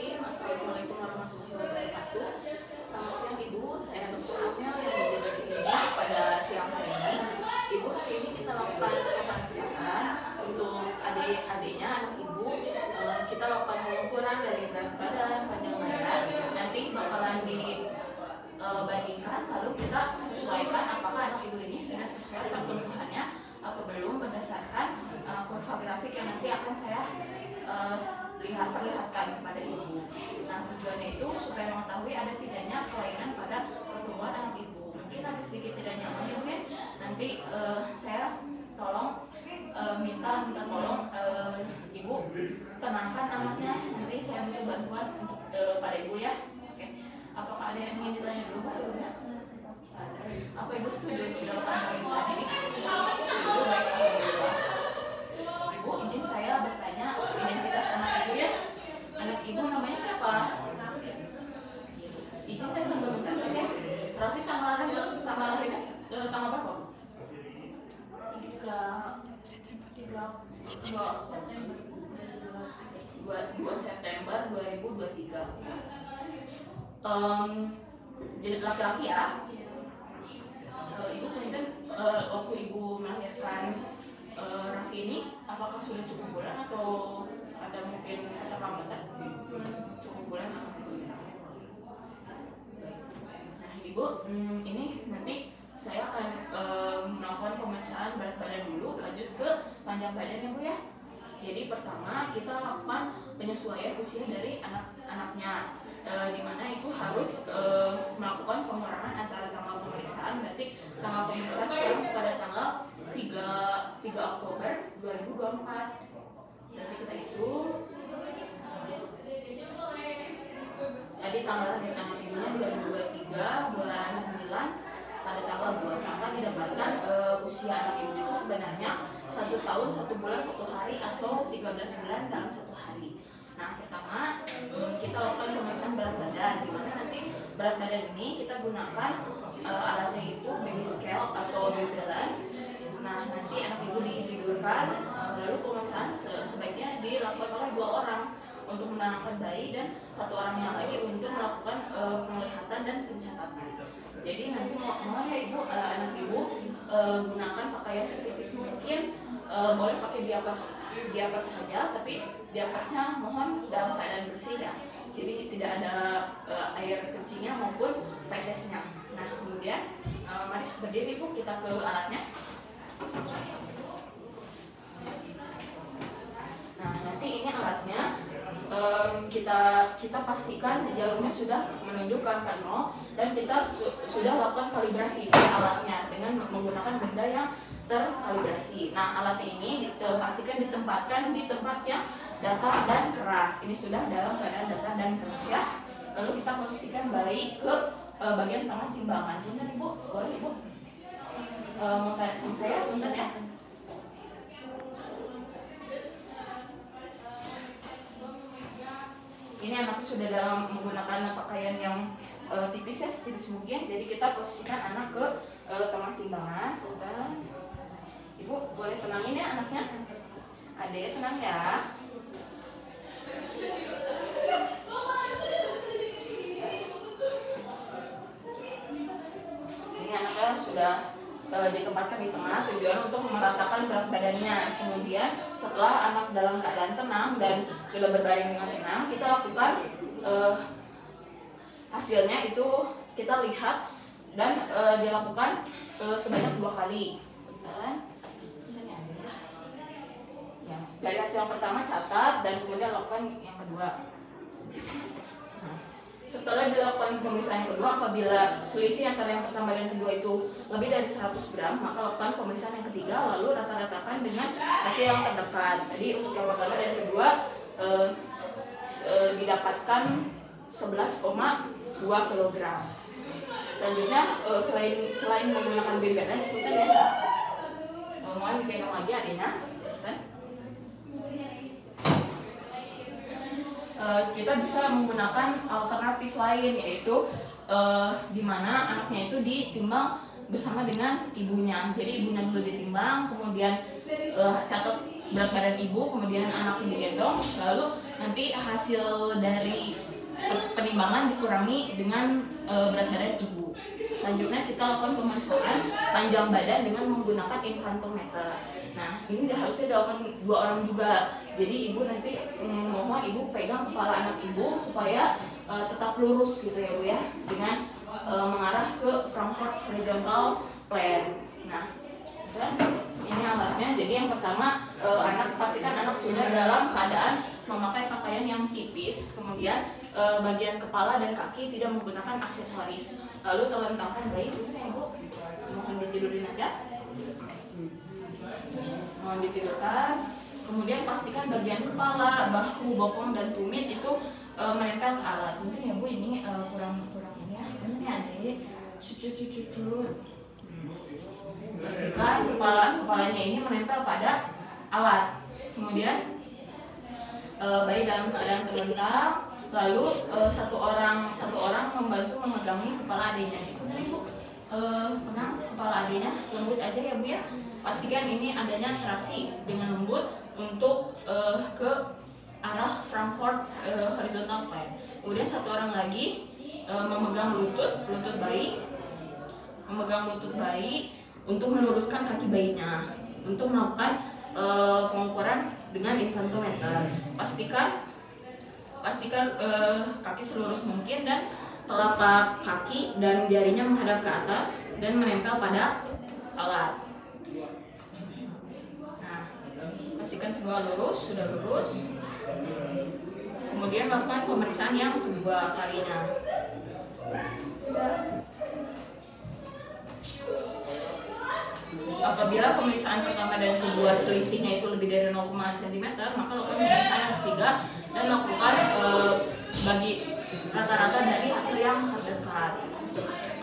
Bismillahirrahmanirrahim. Assalamualaikum warahmatullahi wabarakatuh. Selamat siang Ibu, saya Dr. Amel yang menjaga di klinik pada siang hari ini. Ibu, hari ini kita lakukan pemeriksaan untuk adik-adiknya, anak Ibu. Kita lakukan pengukuran dari berat badan, panjang badan. Nanti bakalan dibandingkan, lalu kita sesuaikan apakah anak Ibu ini sudah sesuai dengan kebutuhannya atau belum berdasarkan kurva grafik yang nanti akan saya perlihatkan kepada Ibu. Nah, tujuannya itu supaya mengetahui ada tidaknya kelainan pada pertumbuhan anak Ibu. Mungkin ada sedikit tidak nyaman Ibu ya. Nanti saya tolong minta tolong Ibu tenangkan anaknya. Nanti saya butuh bantuan untuk pada Ibu ya. Oke. Apakah ada yang ingin ditanya dulu Bu sebelumnya? Apa Ibu setuju dalam pemeriksaan ini? Setuju, baik. Ibu, izin saya bertanya identitas anak Ibu ya. Anak Ibu namanya siapa? Izin saya sambil mencatat ya. Raffi tanggal lahirnya tanggal berapa? 2 September 2023. Jadi laki-laki ya. Ibu punten waktu Ibu melahirkan Raffi ini apakah sudah cukup bulan atau ada mungkin keterlambatan? Cukup bulan alhamdulillah. Nah Ibu, ini nanti saya akan melakukan pemeriksaan berat badan dulu, lanjut ke panjang badan ya Bu ya. Jadi pertama kita lakukan penyesuaian usia dari anak-anaknya, dimana itu harus melakukan pengurangan antara tanggal pemeriksaan, berarti tanggal pemeriksaan sekarang pada tanggal 3 Oktober 2024. Berarti kita hitung. Jadi tanggal lahir anak ibunya 2023 bulan 9 pada tanggal 2, maka didapatkan usia anak ibu itu sebenarnya 1 tahun 1 bulan 1 hari atau 13 bulan dalam 1 hari. Nah pertama kita lakukan pemeriksaan berat badan, dimana nanti berat badan ini kita gunakan alatnya itu baby scale atau baby balance. Nah nanti anak ibu ditidurkan, lalu pemeriksaan sebaiknya dilakukan oleh 2 orang untuk menenangkan bayi dan 1 orangnya lagi untuk melakukan penglihatan dan pencatatan. Jadi nanti mohon ya Ibu, anak Ibu gunakan pakaian setipis mungkin, boleh pakai diapers saja, tapi diapersnya mohon dalam keadaan bersih ya. Jadi tidak ada air kencingnya maupun fesesnya. Nah kemudian mari berdiri Bu, kita ke alatnya. Nah nanti ini alatnya kita pastikan jalurnya sudah menunjukkan ke 0 dan kita sudah lakukan kalibrasi pada alatnya dengan menggunakan benda yang terkalibrasi. Nah alat ini pastikan ditempatkan di tempat yang datar dan keras. Ini sudah dalam keadaan datar dan keras ya. Lalu kita posisikan bayi ke bagian tengah timbangan. Benar Ibu? Boleh Ibu? Mau saya bentar ya. Ini anaknya sudah dalam menggunakan pakaian yang tipis ya, tipis mungkin. Jadi kita posisikan anak ke tengah timbangan. Bentar. Ibu boleh tenangin ya anaknya. Adek tenang ya. Ini anaknya sudah ditempatkan di tengah, tujuan untuk meratakan berat badannya. Kemudian setelah anak dalam keadaan tenang dan sudah berbaring dengan tenang, kita lakukan hasilnya itu kita lihat dan dilakukan sebanyak 2 kali. Ya, dari hasil yang pertama catat dan kemudian lakukan yang kedua. Setelah dilakukan pemeriksaan kedua, apabila selisih antara yang pertama dan kedua itu lebih dari 100 gram, maka lakukan pemeriksaan yang ketiga, lalu rata-ratakan dengan hasil yang terdekat. Jadi untuk yang pertama dan kedua didapatkan 11,2 kg. Selanjutnya selain menggunakan baby balance, seperti ya, mohon digendong lagi adanya. Kita bisa menggunakan alternatif lain, yaitu di mana anaknya itu ditimbang bersama dengan ibunya. Jadi ibunya dulu ditimbang, kemudian catat berat badan ibu, kemudian anak ibu gendong, lalu nanti hasil dari penimbangan dikurangi dengan berat badan ibu. Selanjutnya kita lakukan pemeriksaan panjang badan dengan menggunakan infantometer. Nah, ini udah harusnya dilakukan 2 orang juga. Jadi ibu nanti mohon ibu pegang kepala anak ibu supaya tetap lurus gitu ya Bu ya, dengan mengarah ke Frankfurt horizontal plane. Nah, ini alatnya. Jadi yang pertama, pastikan anak sudah dalam keadaan memakai pakaian yang tipis, kemudian bagian kepala dan kaki tidak menggunakan aksesoris. Lalu terlentangkan bayi, betul ya Bu? Mohon ditidurin aja. Mohon ditidurkan. Kemudian pastikan bagian kepala, bahu, bokong dan tumit itu menempel ke alat. Mungkin ya Bu ini kurang ini ya. Benar ya Adik? Cucut. Pastikan kepalanya ini menempel pada alat. Kemudian bayi dalam keadaan terlentang. Lalu satu orang membantu memegangi kepala adiknya. Ibu pegang kepala adiknya, lembut aja ya Bu ya. Pastikan ini adanya traksi dengan lembut untuk ke arah Frankfurt horizontal plane. Kemudian satu orang lagi memegang lutut bayi untuk meluruskan kaki bayinya untuk melakukan pengukuran dengan infantometer. Pastikan kaki selurus mungkin dan telapak kaki dan jarinya menghadap ke atas dan menempel pada alat. Nah, pastikan semua sudah lurus. Kemudian lakukan pemeriksaan yang kedua kalinya. Apabila pemeriksaan pertama dan kedua selisihnya itu lebih dari 0,5 cm, maka lakukan pemeriksaan yang ketiga dan lakukan bagi rata-rata dari hasil yang terdekat.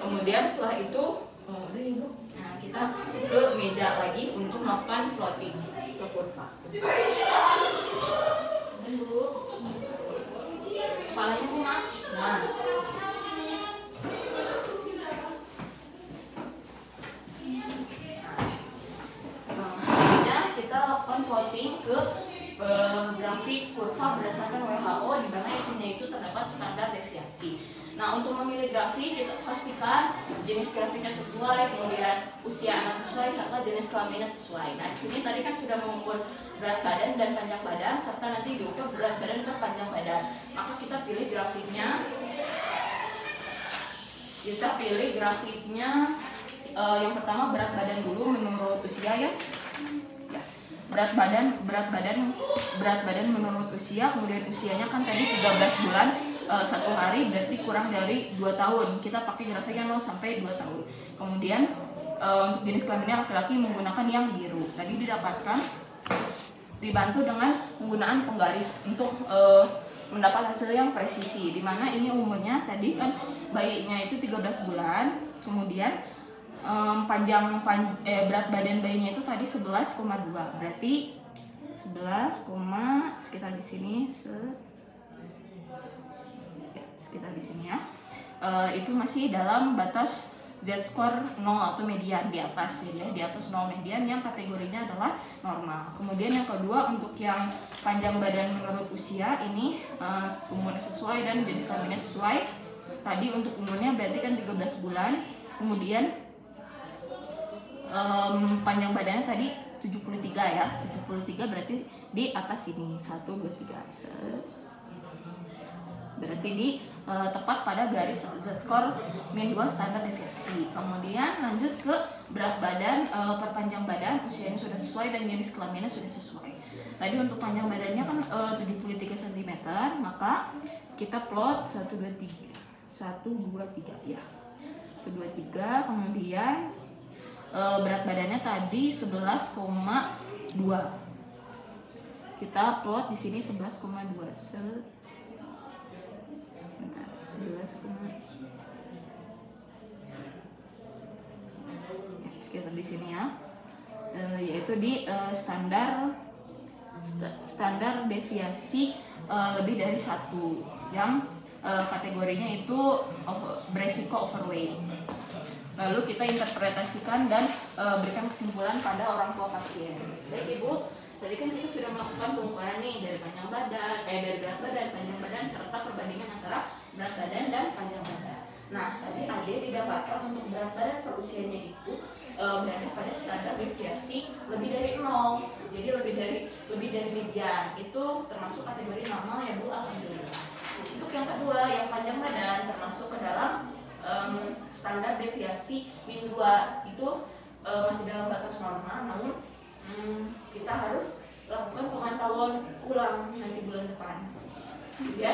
Kemudian setelah itu, udah Ibu, nah kita ke meja lagi untuk melakukan plotting ke kurva. Dulu, kepalanya kumat. Nah. Plotting ke grafik kurva berdasarkan WHO di mana isinya itu terdapat standar deviasi. Nah, untuk memilih grafik kita pastikan jenis grafiknya sesuai, kemudian usia anak sesuai, serta jenis kelaminnya sesuai. Nah, di sini tadi kan sudah mengukur berat badan dan panjang badan, serta nanti diukur berat badan dan panjang badan. Maka kita pilih grafiknya. Yang pertama berat badan dulu menurut usia ya. Berat badan menurut usia, kemudian usianya kan tadi 13 bulan 1 hari, berarti kurang dari 2 tahun. Kita pakai grafiknya 0 sampai 2 tahun. Kemudian untuk jenis kelaminnya laki-laki menggunakan yang biru. Tadi didapatkan dibantu dengan penggunaan penggaris untuk mendapat hasil yang presisi. Dimana ini umurnya tadi kan bayinya itu 13 bulan, kemudian berat badan bayinya itu tadi 11,2, berarti 11, sekitar di sini sekitar di sini ya. Itu masih dalam batas Z-score 0 atau median di atas ya, di atas 0 median yang kategorinya adalah normal. Kemudian yang kedua untuk yang panjang badan menurut usia ini umurnya sesuai dan jenis kelaminnya sesuai. Tadi untuk umurnya berarti kan 13 bulan, kemudian panjang badannya tadi 73 ya, 73 berarti di atas ini 1, 2, 3 berarti di tepat pada garis Z-score -2 standar deviasi. Kemudian lanjut ke berat badan, perpanjang badan, usianya sudah sesuai dan jenis kelaminnya sudah sesuai. Tadi untuk panjang badannya kan 73 cm, maka kita plot 1, 2, 3 ya, 1, 2, 3, kemudian berat badannya tadi 11,2. Kita plot di sini 11,2. Sekitar di sini ya. Yaitu di standar deviasi lebih dari 1 yang kategorinya itu beresiko overweight. Lalu kita interpretasikan dan berikan kesimpulan pada orang tua pasien. Baik Ibu, Tadi kan kita sudah melakukan pengukuran nih dari panjang badan, dari berat badan, panjang badan, serta perbandingan antara berat badan dan panjang badan. Nah, tadi Ade didapatkan untuk berat badan per usianya itu berada pada standar deviasi lebih dari 0. Jadi lebih dari median. Itu termasuk kategori normal ya Bu, alhamdulillah. Untuk yang kedua, yang panjang badan termasuk ke dalam standar deviasi min 2. Itu masih dalam batas normal, namun kita harus lakukan pemantauan ulang nanti bulan depan. Ya,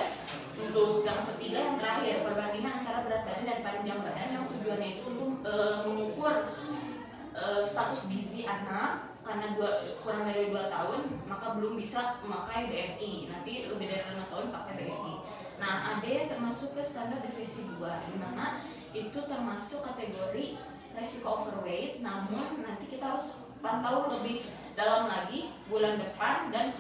untuk yang ketiga, yang terakhir, perbandingan antara berat badan dan panjang badan yang tujuannya itu untuk mengukur status gizi anak. Karena kurang dari 2 tahun maka belum bisa memakai BMI, nanti lebih dari 5 tahun pakai BMI. Nah, AD termasuk ke standar deviasi 2, di mana itu termasuk kategori resiko overweight, namun nanti kita harus pantau lebih dalam lagi bulan depan, dan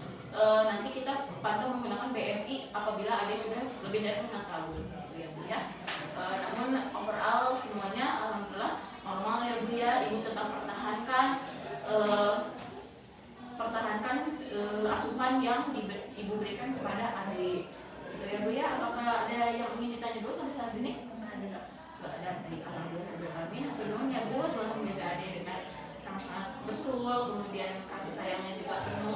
nanti kita pantau menggunakan BMI apabila AD sudah lebih dari 5 tahun gitu ya Bu ya. Namun overall semuanya alhamdulillah normal ya Bu ya. Ibu tetap pertahankan asupan yang Ibu berikan kepada adik gitu ya Bu ya. Apakah ada yang ingin ditanya dulu sampai saat ini? Nggak ada. Alhamdulillah. Hatur nuhun ya Bu telah menjaga adik dengan sangat betul, kemudian kasih sayangnya juga penuh.